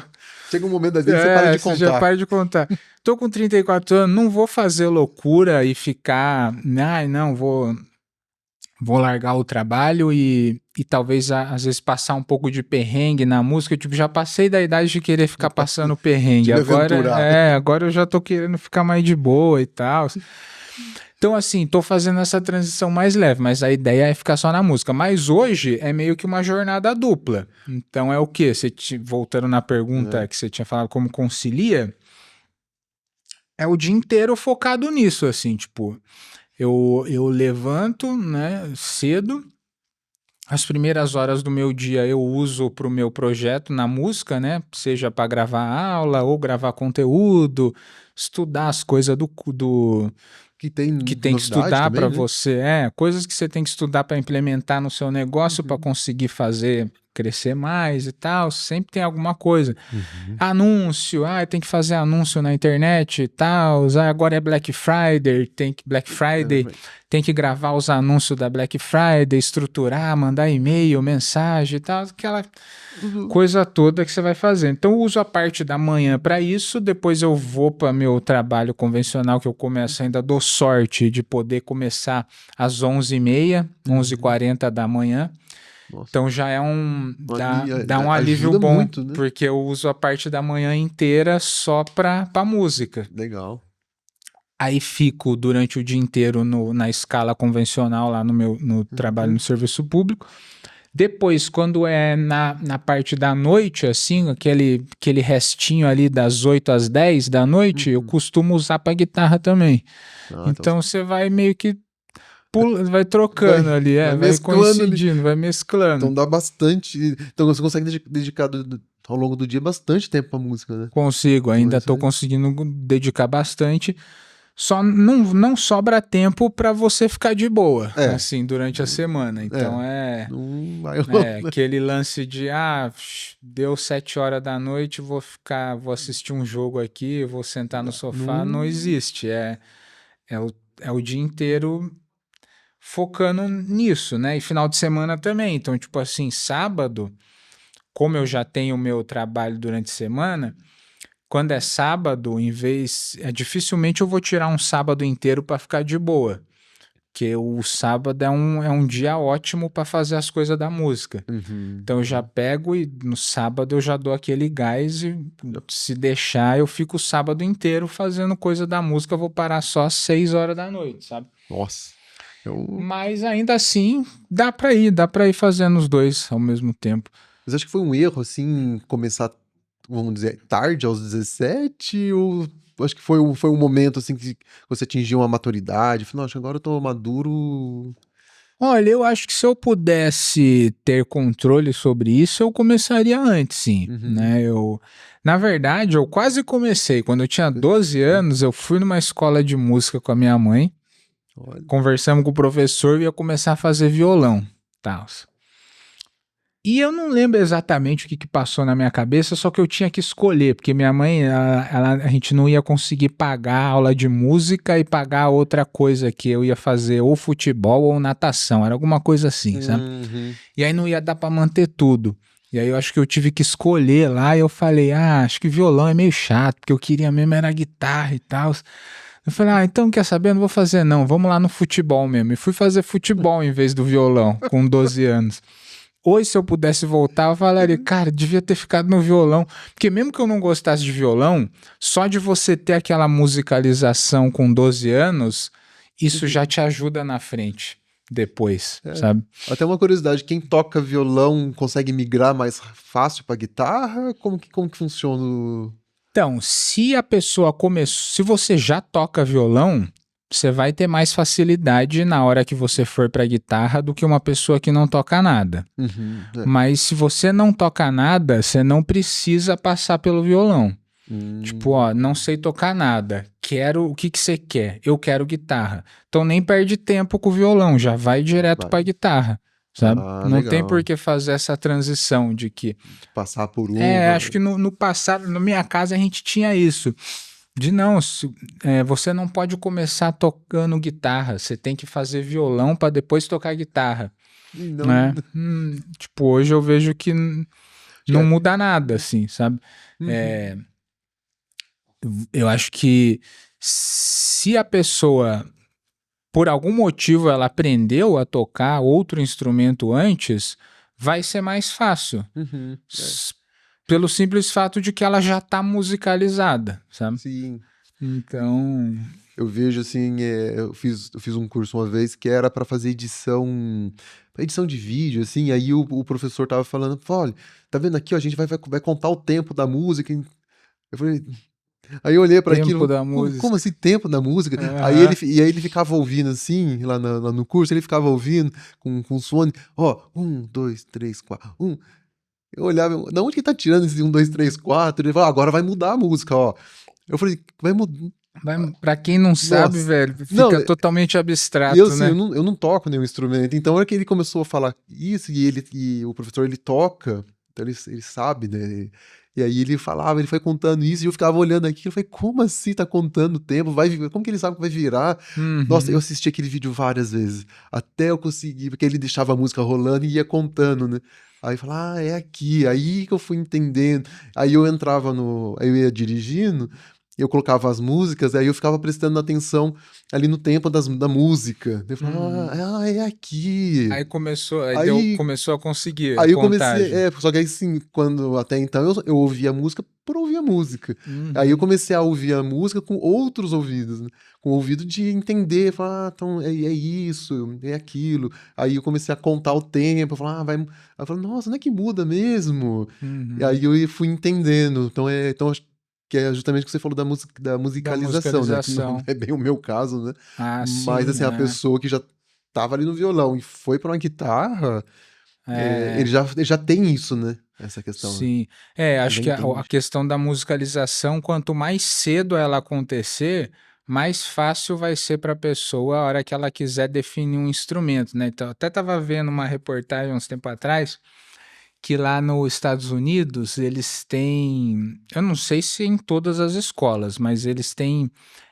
Chega um momento da vida que você para de contar. Você já para de contar. Tô com 34 anos, não vou fazer loucura e ficar... Ai, não, vou largar o trabalho e talvez às vezes passar um pouco de perrengue na música. Tipo, já passei da idade de querer ficar passando perrengue. Agora eu já tô querendo ficar mais de boa e tal. Então, assim, tô fazendo essa transição mais leve, mas a ideia é ficar só na música. Mas hoje é meio que uma jornada dupla. Então é o quê? Voltando na pergunta que você tinha falado, como concilia, é o dia inteiro focado nisso, assim, tipo... Eu levanto, né, cedo. As primeiras horas do meu dia eu uso para o meu projeto na música, né? Seja para gravar aula ou gravar conteúdo, estudar as coisas que tem que estudar para você, coisas que você tem que estudar para implementar no seu negócio para conseguir fazer crescer mais e tal, sempre tem alguma coisa. Anúncio, tem que fazer anúncio na internet e tal, agora é Black Friday, tem que gravar os anúncios da Black Friday, estruturar, mandar e-mail, mensagem e tal, aquela coisa toda que você vai fazer. Então eu uso a parte da manhã para isso, depois eu vou para meu trabalho convencional, que eu começo ainda, dou sorte de poder começar às 11h30, 11h40 da manhã. Nossa. Então já é dá um alívio bom, muito, né? Porque eu uso a parte da manhã inteira só pra música. Legal. Aí fico durante o dia inteiro na escala convencional lá no trabalho no serviço público. Depois, quando é na parte da noite, assim, aquele restinho ali das 8 às 10 da noite, eu costumo usar pra guitarra também. Então você vai meio que vai trocando ali, vai coincidindo, vai mesclando. Então dá bastante. Então você consegue dedicar ao longo do dia bastante tempo pra música, né? Consigo, ainda tô conseguindo dedicar bastante. Só não sobra tempo pra você ficar de boa, assim, durante a semana. Então aquele lance de deu 7 horas da noite, vou assistir um jogo aqui, vou sentar no sofá, não existe. É o dia inteiro focando nisso, né? E final de semana também. Então, tipo assim, sábado, como eu já tenho o meu trabalho durante a semana, quando é sábado, dificilmente eu vou tirar um sábado inteiro para ficar de boa. Porque o sábado é um dia ótimo para fazer as coisas da música. Então eu já pego e no sábado eu já dou aquele gás e se deixar eu fico o sábado inteiro fazendo coisa da música, eu vou parar só às 6 horas da noite, sabe? Nossa. Mas ainda assim, dá pra ir fazendo os dois ao mesmo tempo. Mas acho que foi um erro, assim, começar, vamos dizer, tarde, aos 17, ou acho que foi um momento, assim, que você atingiu uma maturidade, falou, acho que agora eu tô maduro... Olha, eu acho que se eu pudesse ter controle sobre isso, eu começaria antes, sim, né? Na verdade, eu quase comecei. Quando eu tinha 12 anos, eu fui numa escola de música com a minha mãe. Olha. Conversamos com o professor e ia começar a fazer violão, tal. E eu não lembro exatamente o que passou na minha cabeça, só que eu tinha que escolher, porque minha mãe, a gente não ia conseguir pagar aula de música e pagar outra coisa que eu ia fazer, ou futebol ou natação, era alguma coisa assim, sabe? E aí não ia dar para manter tudo. E aí eu acho que eu tive que escolher lá e eu falei, acho que violão é meio chato, porque eu queria mesmo era guitarra e tal. Eu falei, então quer saber? Não vou fazer não, vamos lá no futebol mesmo. E fui fazer futebol em vez do violão, com 12 anos. Hoje, se eu pudesse voltar, eu falaria, cara, devia ter ficado no violão. Porque mesmo que eu não gostasse de violão, só de você ter aquela musicalização com 12 anos, isso já te ajuda na frente, depois, sabe? Até uma curiosidade, quem toca violão consegue migrar mais fácil pra guitarra? Como que funciona? Então, se a pessoa se você já toca violão, você vai ter mais facilidade na hora que você for pra guitarra do que uma pessoa que não toca nada. Mas se você não toca nada, você não precisa passar pelo violão. Tipo, não sei tocar nada. O que você quer? Eu quero guitarra. Então nem perde tempo com o violão, já vai direto pra guitarra. Sabe? Não legal. Tem por que fazer essa transição de que... Passar por um... acho que no passado, na minha casa, a gente tinha isso. Você não pode começar tocando guitarra, você tem que fazer violão para depois tocar guitarra, Não, né? Tipo, hoje eu vejo que não é. muda nada, assim, sabe? Uhum. Eu acho que se a pessoa, por algum motivo, ela aprendeu a tocar outro instrumento antes, vai ser mais fácil. Uhum. É. Pelo simples fato de que ela já tá musicalizada, sabe? Sim. Então. Eu vejo assim, eu fiz um curso uma vez que era para fazer edição de vídeo, assim, aí o professor tava falando, olha, tá vendo aqui, ó, a gente vai contar o tempo da música. Eu falei, aí eu olhei para Tempo aquilo, da como música. assim tempo da música? Aham. E aí ele ficava ouvindo assim, lá no curso, ele ficava ouvindo com os fones, ó, 1, 2, 3, 4, 1. Eu olhava, da onde que tá tirando esse 1, 2, 3, 4? Ele falou, agora vai mudar a música, ó. Eu falei, vai mudar. Pra quem não sabe, Nossa. velho, Não, fica totalmente e eu abstrato, assim, né? eu não toco nenhum instrumento. Então, a hora que ele começou a falar isso, e o professor ele toca, então ele sabe, né? E aí ele falava, ele foi contando isso, e eu ficava olhando aqui, eu falei, como assim tá contando o tempo? Como que ele sabe que vai virar? Nossa, eu Uhum. assisti aquele vídeo várias vezes, até eu conseguir, porque ele deixava a música rolando e ia contando, né? Aí eu falava, é aqui, aí que eu fui entendendo. Aí eu entrava aí eu ia dirigindo, eu colocava as músicas, aí eu ficava prestando atenção ali no tempo da música. Eu falava, Uhum. é aqui. Aí, Começou a conseguir a aí eu comecei, contagem. só que aí assim, quando até então eu ouvia a música por ouvir a música. Aí eu Uhum. comecei a ouvir a música com outros ouvidos, né? Com o ouvido de entender, falar, então é isso, é aquilo. Aí eu comecei a contar o tempo, falar, vai. Aí eu falei, nossa, não é que muda mesmo? E Uhum. aí eu fui entendendo. Então acho que é justamente o que você falou da Da musicalização, né? Que não musicalização. é bem o meu caso, né? Ah, Mas sim, assim, a pessoa que já tava ali no violão e foi para uma guitarra, ele já tem isso, né? Essa questão, né? sim. Ele Acho já que a entende. questão da musicalização, quanto mais cedo ela acontecer, mais fácil vai ser para a pessoa a hora que ela quiser definir um instrumento, né? Então, eu até estava vendo uma reportagem uns tempo atrás que lá nos Estados Unidos eles têm, eu não sei se em todas as escolas, mas eles têm,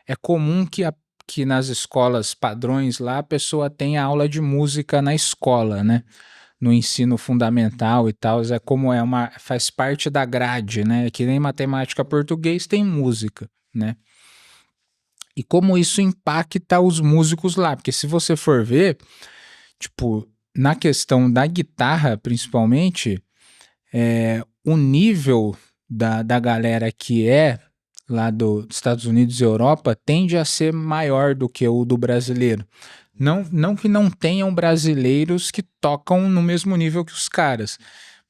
é comum que nas escolas padrões lá a pessoa tenha aula de música na escola, né? No ensino fundamental e tal, faz parte da grade, né? Que nem matemática, português tem música, né? E como isso impacta os músicos lá, porque se você for ver, tipo, na questão da guitarra, principalmente, o nível da galera que é lá dos Estados Unidos e Europa tende a ser maior do que o do brasileiro. Não que não tenham brasileiros que tocam no mesmo nível que os caras,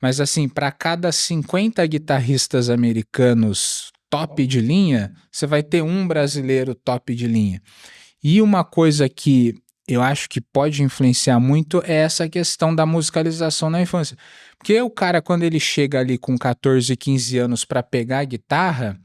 mas assim, para cada 50 guitarristas americanos top de linha, você vai ter um brasileiro top de linha. E uma coisa que eu acho que pode influenciar muito é essa questão da musicalização na infância. Porque o cara, quando ele chega ali com 14, 15 anos para pegar a guitarra,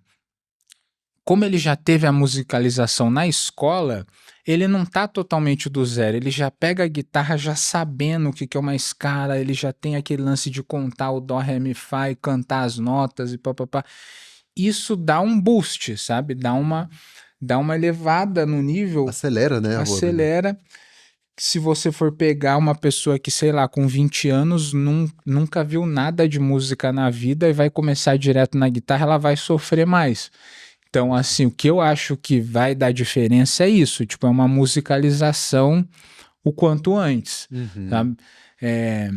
como ele já teve a musicalização na escola, ele não tá totalmente do zero. Ele já pega a guitarra já sabendo o que é uma escala, ele já tem aquele lance de contar o dó, ré, mi, fá e cantar as notas e papapá. Isso dá um boost, sabe? Dá uma elevada no nível, Acelera, né, a habilidade. acelera. Se você for pegar uma pessoa que, sei lá, com 20 anos, nunca viu nada de música na vida e vai começar direto na guitarra, ela vai sofrer mais. Então, assim, o que eu acho que vai dar diferença é isso, tipo, é uma musicalização o quanto antes, Uhum. sabe? É,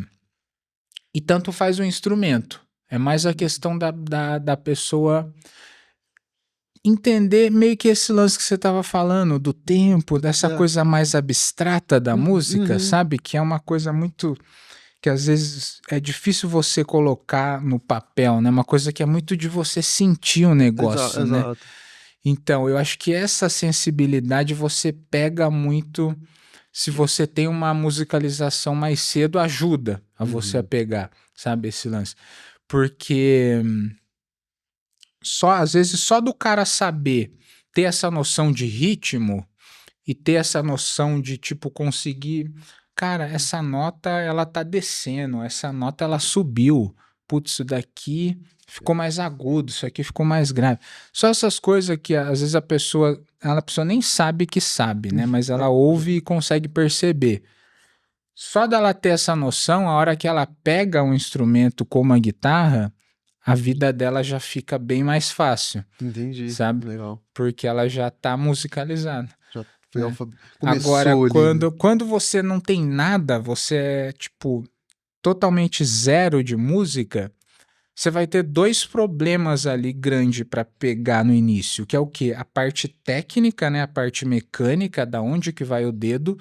e tanto faz o instrumento. É mais a questão da pessoa entender meio que esse lance que você estava falando, do tempo, dessa É. coisa mais abstrata da música, Uhum. sabe? Que é uma coisa muito. Que às vezes é difícil você colocar no papel, né? Uma coisa que é muito de você sentir o negócio, né? Exato. Então, eu acho que essa sensibilidade você pega muito. Se você tem uma musicalização mais cedo, ajuda a você a Uhum. pegar, sabe? Esse lance. Porque só às vezes só do cara saber ter essa noção de ritmo e ter essa noção de tipo conseguir, cara, essa nota ela tá descendo, essa nota ela subiu. Putz, isso daqui ficou mais agudo, isso aqui ficou mais grave. Só essas coisas que às vezes a pessoa nem sabe que sabe, né? Mas ela ouve e consegue perceber. Só dela ter essa noção, a hora que ela pega um instrumento como a guitarra, a vida dela já fica bem mais fácil. Entendi. Sabe? Legal. Porque ela já tá musicalizada. Já foi Agora, ali, quando você não tem nada, você é, tipo, totalmente zero de música, você vai ter dois problemas ali grandes para pegar no início, que é o quê? A parte técnica, né? A parte mecânica, da onde que vai o dedo.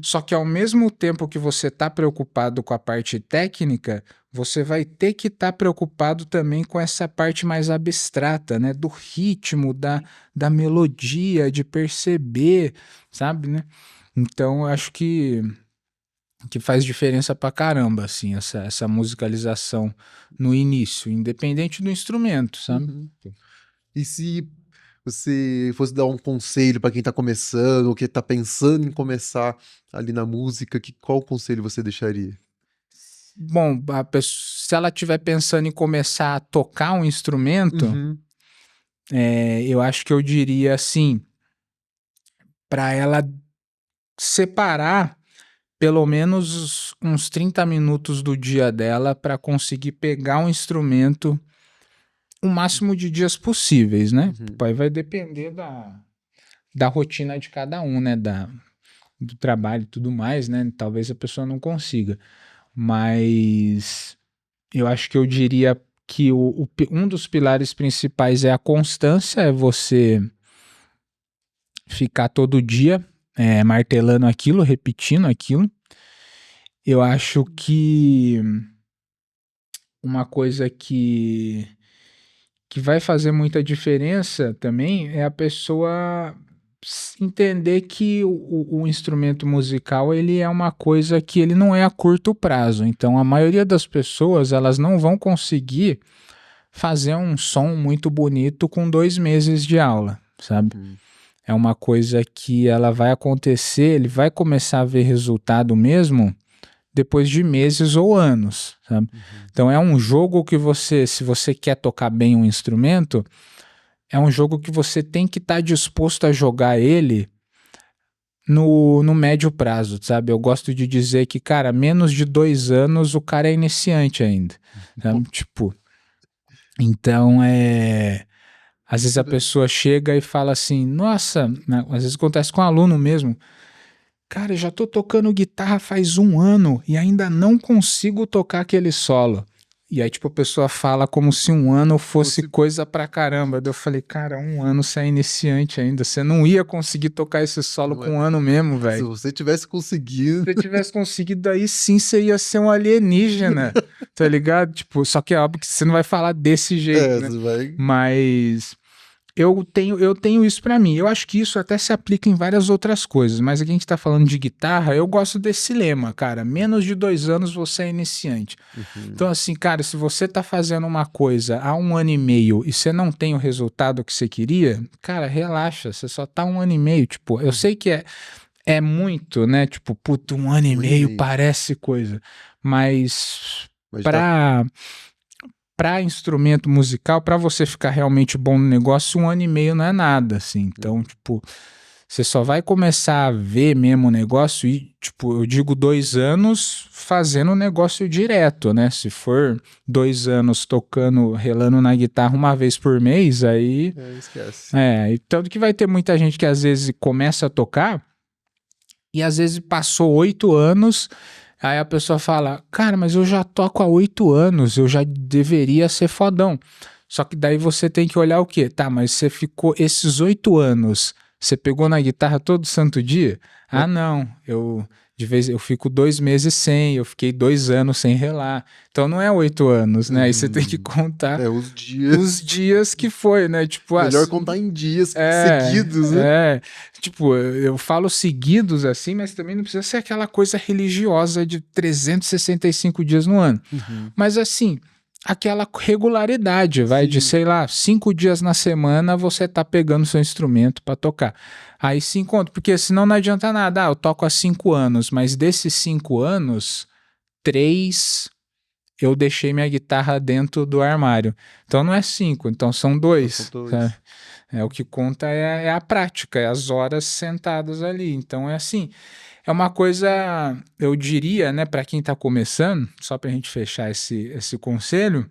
Só que ao mesmo tempo que você está preocupado com a parte técnica, você vai ter que estar preocupado também com essa parte mais abstrata, né? Do ritmo, da melodia, de perceber, sabe, né? Então, eu acho que faz diferença pra caramba, assim, essa musicalização no início, independente do instrumento, sabe? E se você fosse dar um conselho para quem tá começando, ou que tá pensando em começar ali na música, qual conselho você deixaria? Bom, se ela estiver pensando em começar a tocar um instrumento, eu acho que eu diria assim, para ela separar pelo menos uns 30 minutos do dia dela para conseguir pegar um instrumento o máximo de dias possíveis, né? Aí vai depender da rotina de cada um, né? Do trabalho e tudo mais, né? Talvez a pessoa não consiga. Mas eu acho que eu diria que um dos pilares principais é a constância, é você ficar todo dia martelando aquilo, repetindo aquilo. Eu acho que uma coisa que vai fazer muita diferença também é a pessoa entender que o instrumento musical ele é uma coisa que ele não é a curto prazo. Então a maioria das pessoas elas não vão conseguir fazer um som muito bonito com 2 meses de aula, sabe? É uma coisa que ela vai acontecer, ele vai começar a ver resultado mesmo depois de meses ou anos, sabe? Então é um jogo que se você quer tocar bem um instrumento, é um jogo que você tem que estar disposto a jogar ele no médio prazo, sabe? Eu gosto de dizer que, cara, menos de 2 anos o cara é iniciante ainda, sabe? Tipo, então às vezes a pessoa chega e fala assim, nossa, né? Às vezes acontece com um aluno mesmo, cara, eu já tô tocando guitarra faz 1 ano e ainda não consigo tocar aquele solo. E aí, tipo, a pessoa fala como se 1 ano fosse coisa pra caramba. Daí eu falei, cara, 1 ano você é iniciante ainda. Você não ia conseguir tocar esse solo com 1 ano mesmo, velho. Se você tivesse conseguido... Se você tivesse conseguido, aí sim você ia ser um alienígena, tá ligado? Tipo, só que é óbvio que você não vai falar desse jeito, né? Mas... Eu tenho isso pra mim. Eu acho que isso até se aplica em várias outras coisas, mas aqui a gente tá falando de guitarra, eu gosto desse lema, cara. Menos de 2 anos você é iniciante. Então, assim, cara, se você tá fazendo uma coisa há 1 ano e meio e você não tem o resultado que você queria, cara, relaxa, você só tá 1 ano e meio. Tipo, eu sei que é muito, né? Tipo, puto, 1 ano e meio parece coisa. Mas para instrumento musical, para você ficar realmente bom no negócio, 1 ano e meio não é nada, assim. Então, tipo, você só vai começar a ver mesmo o negócio e, tipo, eu digo 2 anos fazendo o negócio direto, né? Se for 2 anos tocando, relando na guitarra uma vez por mês, aí... esquece. E tanto que vai ter muita gente que às vezes começa a tocar e às vezes passou 8 anos... Aí a pessoa fala, cara, mas eu já toco há 8 anos, eu já deveria ser fodão. Só que daí você tem que olhar o quê? Tá, mas você ficou esses 8 anos, você pegou na guitarra todo santo dia? Ah, não, eu fico 2 meses sem, eu fiquei 2 anos sem relar. Então não é 8 anos, né? Aí você tem que contar os dias que foi, né? Tipo, melhor contar em dias seguidos, né? Tipo, eu falo seguidos assim, mas também não precisa ser aquela coisa religiosa de 365 dias no ano. Mas assim, aquela regularidade, de, sei lá, 5 dias na semana você tá pegando seu instrumento para tocar. Aí se encontra, porque senão não adianta nada. Eu toco há 5 anos, mas desses 5 anos, 3 eu deixei minha guitarra dentro do armário. Então não é 5, então são 2. São 2. O que conta é a prática, é as horas sentadas ali. Então é assim, é uma coisa, eu diria, né, para quem está começando, só para a gente fechar esse conselho,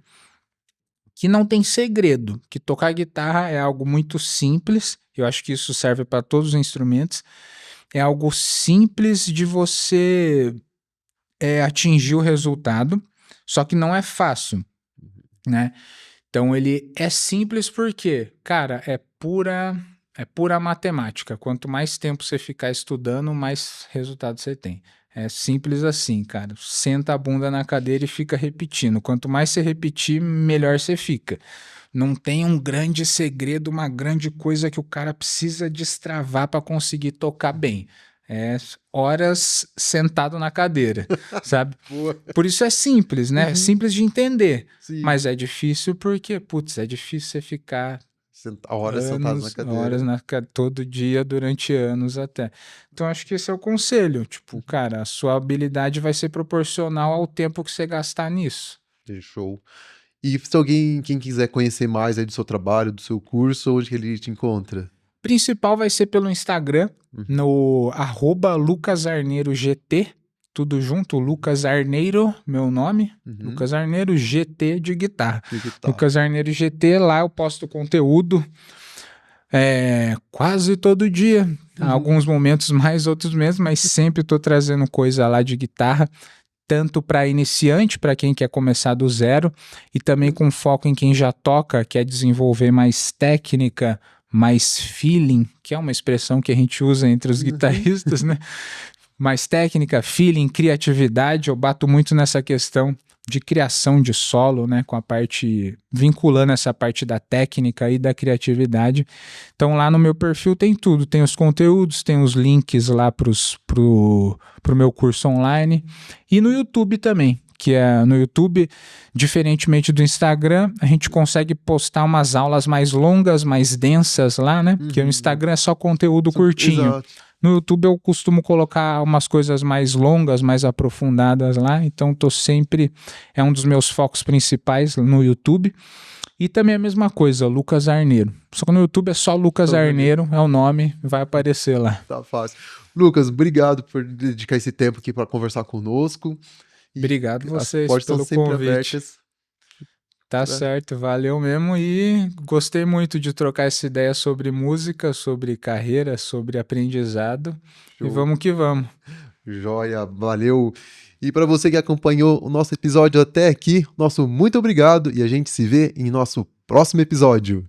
que não tem segredo, que tocar guitarra é algo muito simples, eu acho que isso serve para todos os instrumentos, é algo simples de você atingir o resultado, só que não é fácil, né? Então ele é simples porque, cara, é pura matemática. Quanto mais tempo você ficar estudando, mais resultado você tem. É simples assim, cara. Senta a bunda na cadeira e fica repetindo. Quanto mais você repetir, melhor você fica. Não tem um grande segredo, uma grande coisa que o cara precisa destravar para conseguir tocar bem. É horas sentado na cadeira, sabe? Por isso é simples, né? É simples de entender. Sim. Mas é difícil porque, putz, é difícil você ficar horas sentado na cadeira. Todo dia, durante anos até. Então, acho que esse é o conselho. Tipo, cara, a sua habilidade vai ser proporcional ao tempo que você gastar nisso. Show. E se quem quiser conhecer mais aí do seu trabalho, do seu curso, onde que ele te encontra? Principal vai ser pelo Instagram, no @lucasarneirogt, tudo junto, Lucas Arneiro, meu nome, Lucas Arneiro GT de guitarra. Lucas Arneiro GT, lá eu posto conteúdo quase todo dia, alguns momentos mais, outros menos, mas sempre estou trazendo coisa lá de guitarra, tanto para iniciante, para quem quer começar do zero, e também com foco em quem já toca, quer desenvolver mais técnica, mais feeling, que é uma expressão que a gente usa entre os guitarristas, né? Mais técnica, feeling, criatividade. Eu bato muito nessa questão de criação de solo, né? Com a parte, vinculando essa parte da técnica e da criatividade. Então lá no meu perfil tem tudo, tem os conteúdos, tem os links lá pro meu curso online e no YouTube também. Que é no YouTube, diferentemente do Instagram, a gente consegue postar umas aulas mais longas, mais densas lá, né? Porque o Instagram é só conteúdo curtinho. Exato. No YouTube eu costumo colocar umas coisas mais longas, mais aprofundadas lá, então é um dos meus focos principais no YouTube. E também a mesma coisa, Lucas Arneiro. Só que no YouTube é só Lucas Arneiro, é o nome, vai aparecer lá. Tá fácil. Lucas, obrigado por dedicar esse tempo aqui para conversar conosco. Obrigado vocês pelo convite. Abertas. Tá certo, valeu mesmo e gostei muito de trocar essa ideia sobre música, sobre carreira, sobre aprendizado. Show. E vamos que vamos. Joia, valeu. E para você que acompanhou o nosso episódio até aqui, nosso muito obrigado e a gente se vê em nosso próximo episódio.